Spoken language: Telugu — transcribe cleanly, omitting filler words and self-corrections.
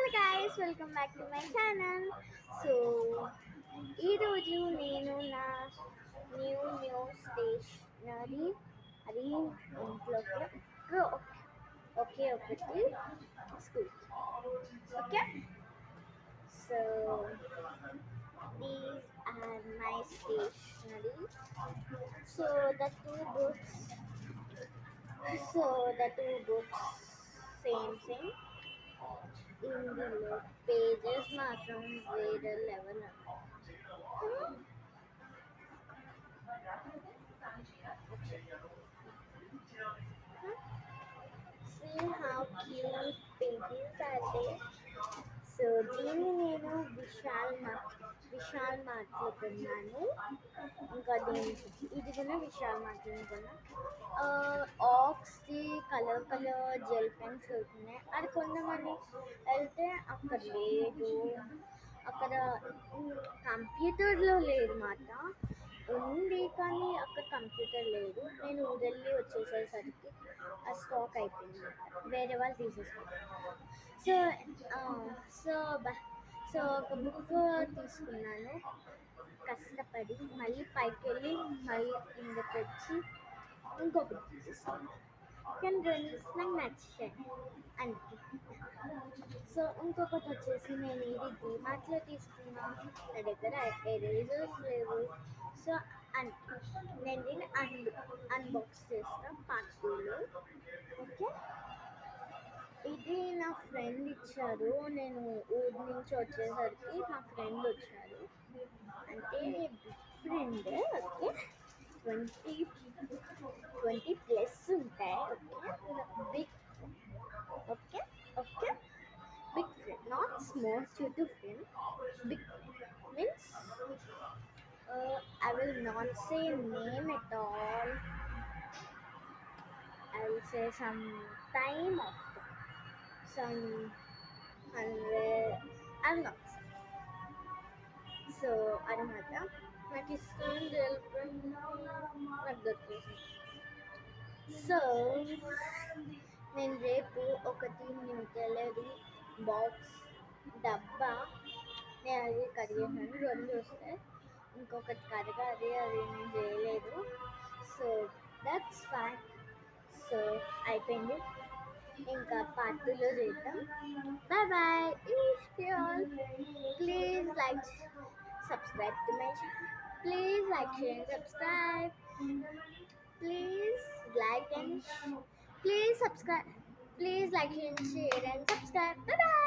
Hello guys, welcome back to my channel. So, ఈరోజు నేను నా న్యూ స్టేషనరీ అది ఇంట్లోకి ఒకే ఒకటి school. Okay, so these are my stationery. So the two books so the two books same ఇందులో పేజెస్ మాత్రం వేరే level. See how cute pages are there. So దీన్ని నేను విశాల్ మార్ట్లో కొన్నాను. ఇంకా ఇది కూడా విశాల్ మార్ట్లో కొన్నా. ఆక్స్ది కలర్ జెల్ పెన్స్ అవుతున్నాయి. అది కొందామని వెళ్తే అక్కడ లేదు. అక్కడ కంప్యూటర్లో లేదు మాట, ఉంది కానీ అక్కడ కంప్యూటర్ లేదు. నేను ఊరెళ్ళి వచ్చేసేసరికి ఆ స్టాక్ అయిపోయింది, వేరే వాళ్ళు తీసేసుకున్నారు. సో సో సో ఒక బుక్ తీసుకున్నాను కష్టపడి, మళ్ళీ పైకి వెళ్ళి మళ్ళీ కిందకి వచ్చి ఇంకొక బుక్ తీసుకున్నాను. కానీ రెండు నాకు నచ్చాయి అందుకే. సో ఇంకొకటి వచ్చేసి నేను ఇది డీమార్ట్లో తీసుకున్నా. నా దగ్గర ఎరేజర్స్ లేవు. సో నేను దీన్ని అన్బాక్స్ చేస్తా పార్ట్ 2లో. ఓకే, ఇది నా ఫ్రెండ్ ఇచ్చారు. నేను ఊరి నుంచి వచ్చేసరికి మా ఫ్రెండ్ వచ్చారు, అంటే ఫ్రెండ్. ఓకే, 20+ ఉంటాయి. Okay, big. Okay okay big friend, not small to friend. Big friend means I will not say name at all. I will say some time of some 100. I'm not. So అనమాట. నాకు ఇష్టం నాకు దొరికేసింది. సో నేను రేపు ఒకటి న్యూటెలరీ బాక్స్ డబ్బా నేను అది కడిగేసాను, 2 వస్తాయి. ఇంకొకటి కడగాలి, అది నేను చేయలేదు. So that's fine. సో అయిపోయింది, ఇంకా పార్ట్ 2లో చేద్దాం. Bye bye. Please like subscribe to my channel. Please like, share and subscribe. Please like and please subscribe. Please like and share and subscribe. Bye bye.